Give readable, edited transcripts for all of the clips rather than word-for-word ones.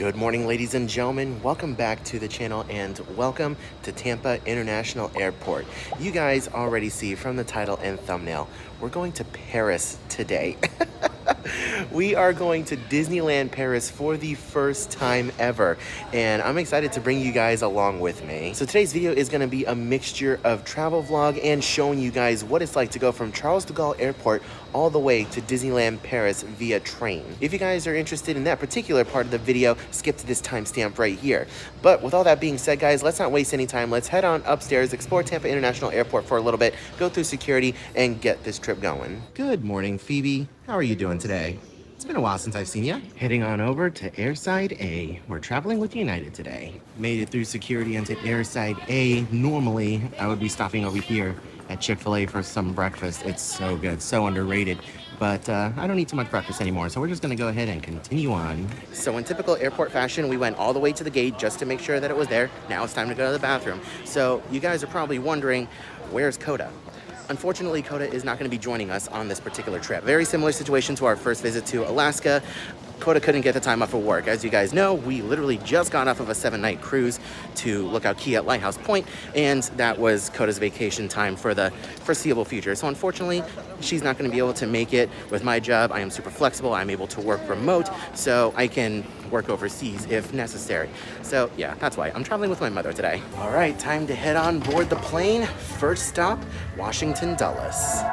Good morning, ladies and gentlemen. Welcome back to the channel and welcome to Tampa International Airport. You guys already see from the title and thumbnail, we're going to Paris today. We are going to Disneyland Paris for the first time ever, and I'm excited to bring you guys along with me. So today's video is going to be a mixture of travel vlog and showing you guys what it's like to go from Charles de Gaulle Airport all the way to Disneyland Paris via train. If you guys are interested in that particular part of the video, skip to this timestamp right here. But with all that being said, guys, let's not waste any time. Let's head on upstairs, explore Tampa International Airport for a little bit, go through security, and get this trip going. Good morning, Phoebe. How are you doing today? It's been a while since I've seen you. Heading on over to Airside A. We're traveling with United today. Made it through security into Airside A. Normally, I would be stopping over here at Chick-fil-A for some breakfast. It's so good, so underrated. But I don't eat too much breakfast anymore, so we're just gonna go ahead and continue on. So in typical airport fashion, we went all the way to the gate just to make sure that it was there. Now it's time to go to the bathroom. So you guys are probably wondering, where's Coda? Unfortunately, Coda is not going to be joining us on this particular trip. Very similar situation to our first visit to Alaska. Coda couldn't get the time off of work. As you guys know, we literally just got off of a 7-night cruise to Lookout Key at Lighthouse Point, and that was Coda's vacation time for the foreseeable future. So unfortunately, she's not going to be able to make it. With my job, I am super flexible. I'm able to work remote, so I can work overseas if necessary. So yeah, that's why I'm traveling with my mother today. All right, time to head on board the plane. First stop, Washington Dulles.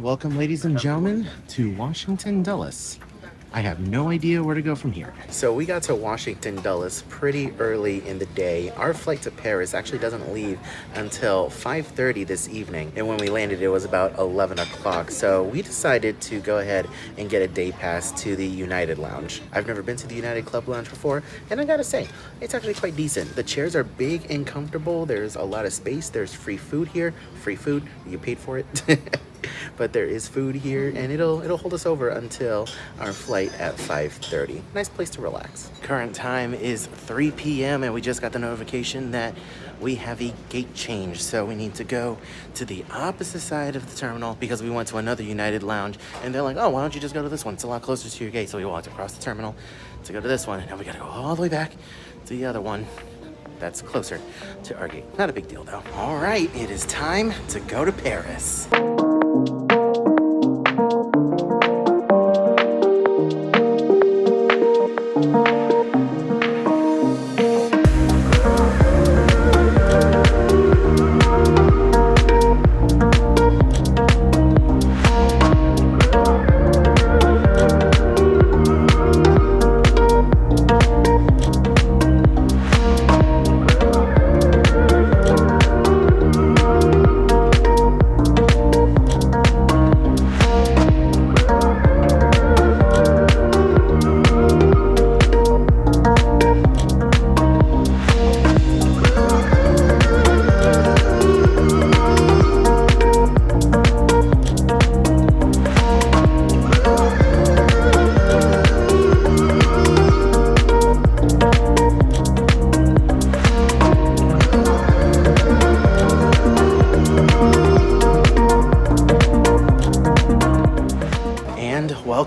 Welcome, ladies and gentlemen, to Washington Dulles. I have no idea where to go from here. So we got to Washington Dulles pretty early in the day. Our flight to Paris actually doesn't leave until 5:30 this evening. And when we landed, it was about 11 o'clock. So we decided to go ahead and get a day pass to the United Lounge. I've never been to the United Club Lounge before, and I gotta say, it's actually quite decent. The chairs are big and comfortable. There's a lot of space. There's free food here. Free food, you paid for it. But there is food here, and it'll hold us over until our flight at 5:30. Nice place to relax. Current time is 3 p.m. and we just got the notification that we have a gate change, so we need to go to the opposite side of the terminal because we went to another United Lounge, and they're like, oh, why don't you just go to this one? It's a lot closer to your gate. So we walked across the terminal to go to this one, and now we gotta go all the way back to the other one that's closer to our gate. Not a big deal though. All right, it is time to go to Paris.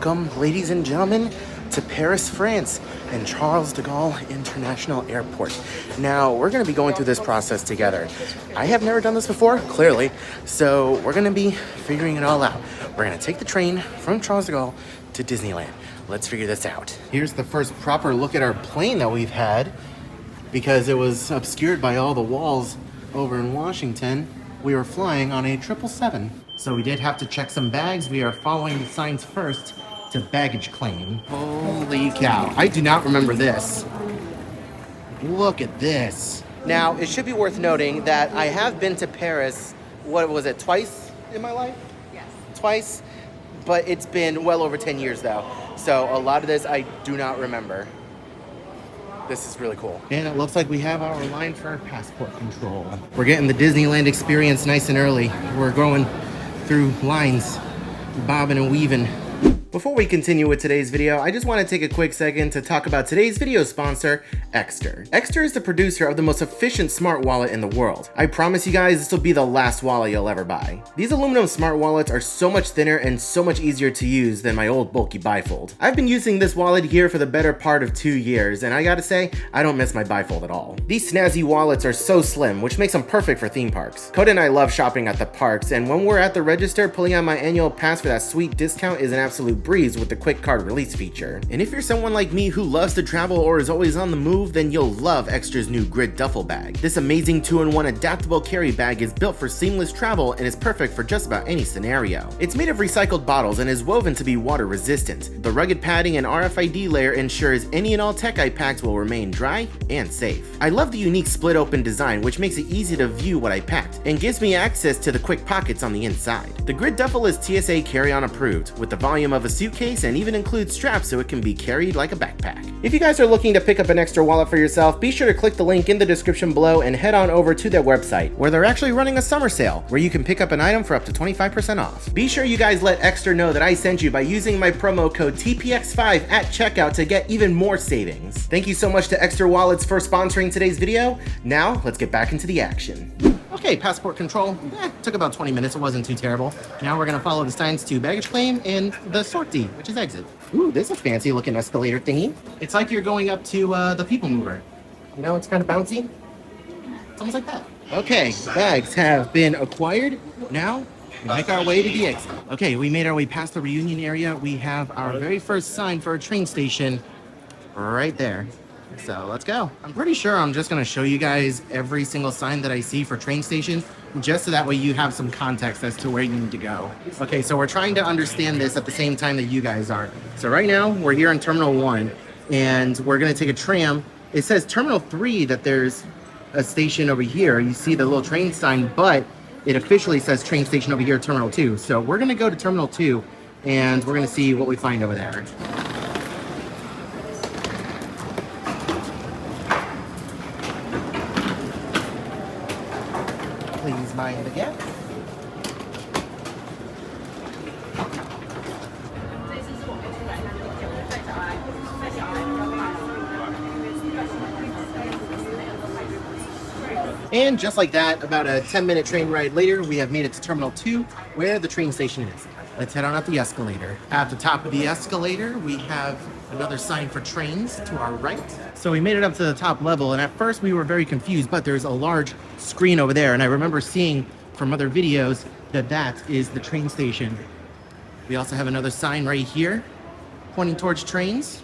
welcome, ladies and gentlemen, to Paris, France, and Charles de Gaulle International Airport. Now, we're going to be going through this process together. I have never done this before, clearly, so we're going to be figuring it all out. We're going to take the train from Charles de Gaulle to Disneyland. Let's figure this out. Here's the first proper look at our plane that we've had, because it was obscured by all the walls over in Washington. We were flying on a 777. So we did have to check some bags. We are following the signs first to baggage claim. Holy cow. I do not remember this. Look at this. Now, it should be worth noting that I have been to Paris, what was it, twice in my life? Yes. Twice, but it's been well over 10 years though. So a lot of this I do not remember. This is really cool. And it looks like we have our line for passport control. We're getting the Disneyland experience nice and early. We're going through lines, bobbing and weaving. Before we continue with today's video, I just want to take a quick second to talk about today's video sponsor, Exter. Exter is the producer of the most efficient smart wallet in the world. I promise you guys this will be the last wallet you'll ever buy. These aluminum smart wallets are so much thinner and so much easier to use than my old bulky bifold. I've been using this wallet here for the better part of 2 years, and I gotta say, I don't miss my bifold at all. These snazzy wallets are so slim, which makes them perfect for theme parks. Coda and I love shopping at the parks, and when we're at the register, pulling out my annual pass for that sweet discount is an absolute breeze with the quick card release feature. And if you're someone like me who loves to travel or is always on the move, then you'll love Extra's new grid duffel bag. This amazing 2-in-1 adaptable carry bag is built for seamless travel and is perfect for just about any scenario. It's made of recycled bottles and is woven to be water resistant. The rugged padding and RFID layer ensures any and all tech I packed will remain dry and safe. I love the unique split open design, which makes it easy to view what I packed and gives me access to the quick pockets on the inside. The grid duffel is TSA carry-on approved with the volume of a suitcase and even includes straps so it can be carried like a backpack. If you guys are looking to pick up an Extra wallet for yourself, be sure to click the link in the description below and head on over to their website, where they're actually running a summer sale where you can pick up an item for up to 25% off. Be sure you guys let Extra know that I sent you by using my promo code TPX5 at checkout to get even more savings. Thank you so much to Extra Wallets for sponsoring today's video. Now, let's get back into the action. Okay, passport control. Took about 20 minutes. It wasn't too terrible. Now we're gonna follow the signs to baggage claim and the sortie, which is exit. Ooh, this is a fancy looking escalator thingy. It's like you're going up to the people mover. You know, it's kind of bouncy. It's almost like that. Okay, bags have been acquired. Now we make our way to the exit. Okay, we made our way past the reunion area. We have our very first sign for a train station right there. So let's go. I'm pretty sure I'm just gonna show you guys every single sign that I see for train stations, just so that way you have some context as to where you need to go. Okay, so we're trying to understand this at the same time that you guys are. So right now we're here in Terminal 1 and we're gonna take a tram. It says Terminal 3 that there's a station over here. You see the little train sign, but it officially says train station over here, Terminal 2. So we're gonna go to Terminal 2 and we're gonna see what we find over there. Please mind the gap. And just like that, about a 10-minute train ride later, we have made it to Terminal 2, where the train station is. Let's head on up the escalator. At the top of the escalator, we have another sign for trains to our right. So we made it up to the top level, and at first we were very confused, but there's a large screen over there, and I remember seeing from other videos that that is the train station. We also have another sign right here, pointing towards trains.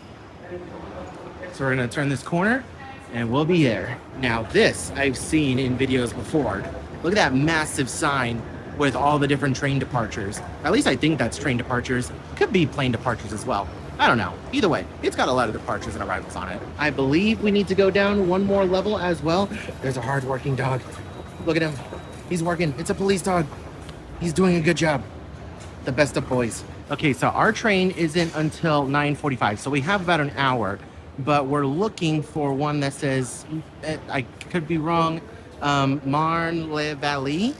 So we're gonna turn this corner, and we'll be there. Now this I've seen in videos before. Look at that massive sign with all the different train departures. At least I think that's train departures. Could be plane departures as well. I don't know. Either way, it's got a lot of departures and arrivals on it. I believe we need to go down one more level as well. There's a hard-working dog. Look at him. He's working. It's a police dog. He's doing a good job. The best of boys. Okay, so our train isn't until 9:45, so we have about an hour, but we're looking for one that says, I could be wrong, Marne-le-Vallée.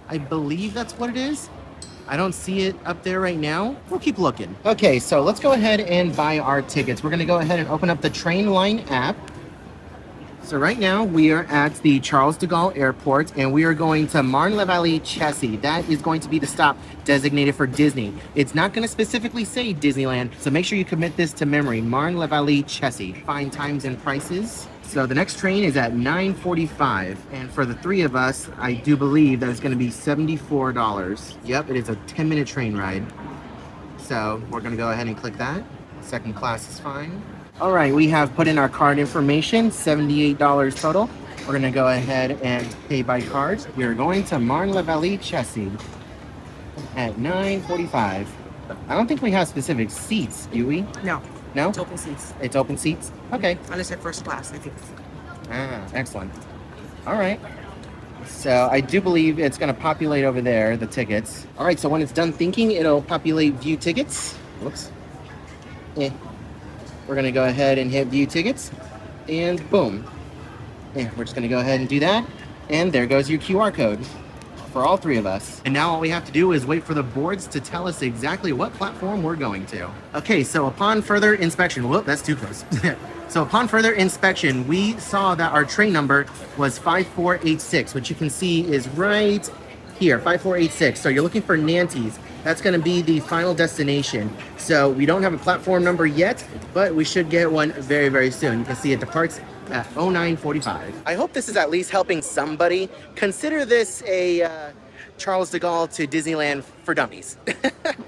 I believe that's what it is. I don't see it up there right now. We'll keep looking. Okay, so let's go ahead and buy our tickets. We're gonna go ahead and open up the Trainline app. So right now we are at the Charles de Gaulle Airport and we are going to Marne-la-Vallée Chessy. That is going to be the stop designated for Disney. It's not going to specifically say Disneyland, so make sure you commit this to memory. Marne-la-Vallée Chessy. Find times and prices. So the next train is at 9:45, and for the three of us, I do believe that it's going to be $74. Yep, it is a 10-minute train ride. So we're going to go ahead and click that. Second class is fine. All right, we have put in our card information, $78 total. We're gonna go ahead and pay by card. We are going to Marne-la-Vallée Chessy at 9:45. I don't think we have specific seats, do we? No. No? It's open seats. It's open seats? Okay. Unless at first class, I think. Ah, excellent. All right. So I do believe it's gonna populate over there, the tickets. All right, so when it's done thinking, it'll populate view tickets. Whoops. Yeah. We're gonna go ahead and hit view tickets, and boom. Yeah, we're just gonna go ahead and do that, and there goes your QR code for all three of us. And now all we have to do is wait for the boards to tell us exactly what platform we're going to. Okay, so upon further inspection, whoop, that's too close. So upon further inspection, we saw that our train number was 5486, which you can see is right here, 5486. So you're looking for Nantes. That's going to be the final destination. So we don't have a platform number yet, but we should get one very, very soon. You can see it departs at 09:45. I hope this is at least helping somebody. Consider this a Charles de Gaulle to Disneyland for dummies.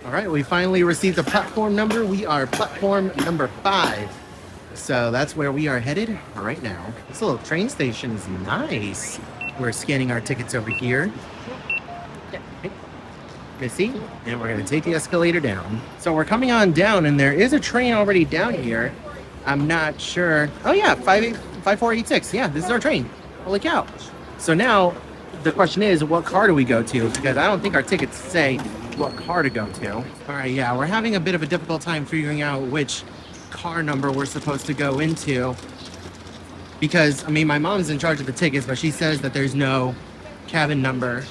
All right, we finally received the platform number. We are platform number 5. So that's where we are headed right now. This little train station is nice. We're scanning our tickets over here. Missy, and we're going to take the escalator down. So we're coming on down, and there is a train already down here. I'm not sure. Oh yeah, 5486. Yeah, this is our train. Holy cow. So now the question is, what car do we go to? Because I don't think our tickets say what car to go to. All right, yeah, we're having a bit of a difficult time figuring out which car number we're supposed to go into. Because, I mean, my mom's in charge of the tickets, but she says that there's no cabin number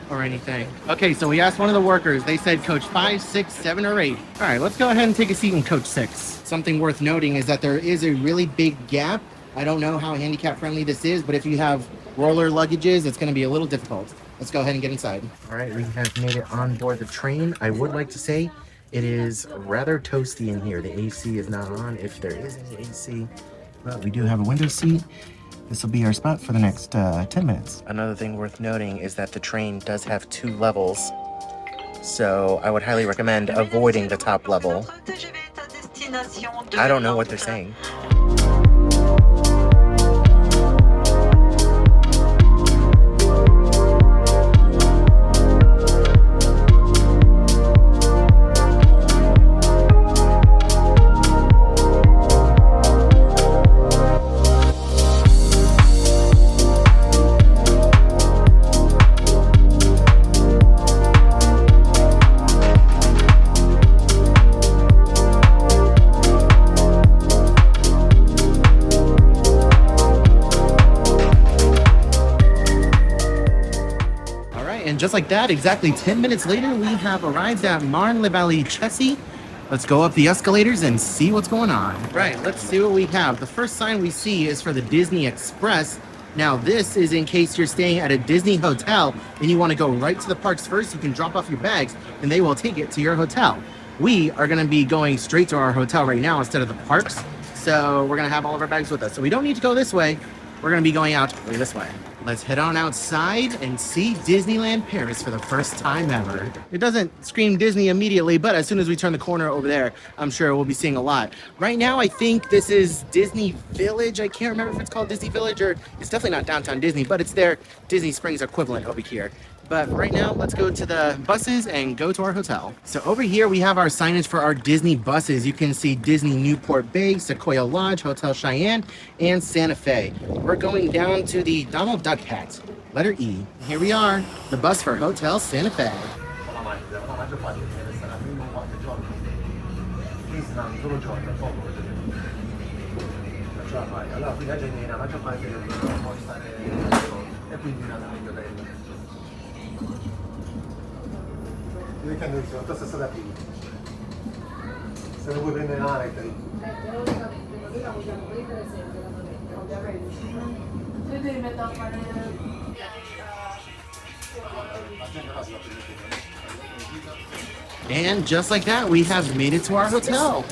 or anything. Okay, so we asked one of the workers. They said coach 5, 6, 7, or 8. All right, let's go ahead and take a seat in coach 6. Something worth noting is that there is a really big gap. I don't know how handicap friendly this is, but if you have roller luggages, it's going to be a little difficult. Let's go ahead and get inside. All right, we have made it on board the train. I would like to say it is rather toasty in here. The AC is not on, if there is any AC, but we do have a window seat. This will be our spot for the next 10 minutes. Another thing worth noting is that the train does have 2 levels. So I would highly recommend avoiding the top level. I don't know what they're saying. And just like that, exactly 10 minutes later, we have arrived at Marne-la-Vallée Chessy. Let's go up the escalators and see what's going on. Right, let's see what we have. The first sign we see is for the Disney Express. Now, this is in case you're staying at a Disney hotel and you want to go right to the parks first. You can drop off your bags and they will take it to your hotel. We are going to be going straight to our hotel right now instead of the parks. So we're going to have all of our bags with us. So we don't need to go this way. We're going to be going out this way. Let's head on outside and see Disneyland Paris for the first time ever. It doesn't scream Disney immediately, but as soon as we turn the corner over there, I'm sure we'll be seeing a lot. Right now, I think this is Disney Village. I can't remember if it's called Disney Village or it's definitely not downtown Disney, but it's their Disney Springs equivalent over here. But right now, let's go to the buses and go to our hotel. So over here, we have our signage for our Disney buses. You can see Disney Newport Bay, Sequoia Lodge, Hotel Cheyenne, and Santa Fe. We're going down to the Donald Duck hat, letter E. Here we are, the bus for Hotel Santa Fe. And just like that, we have made it to our hotel.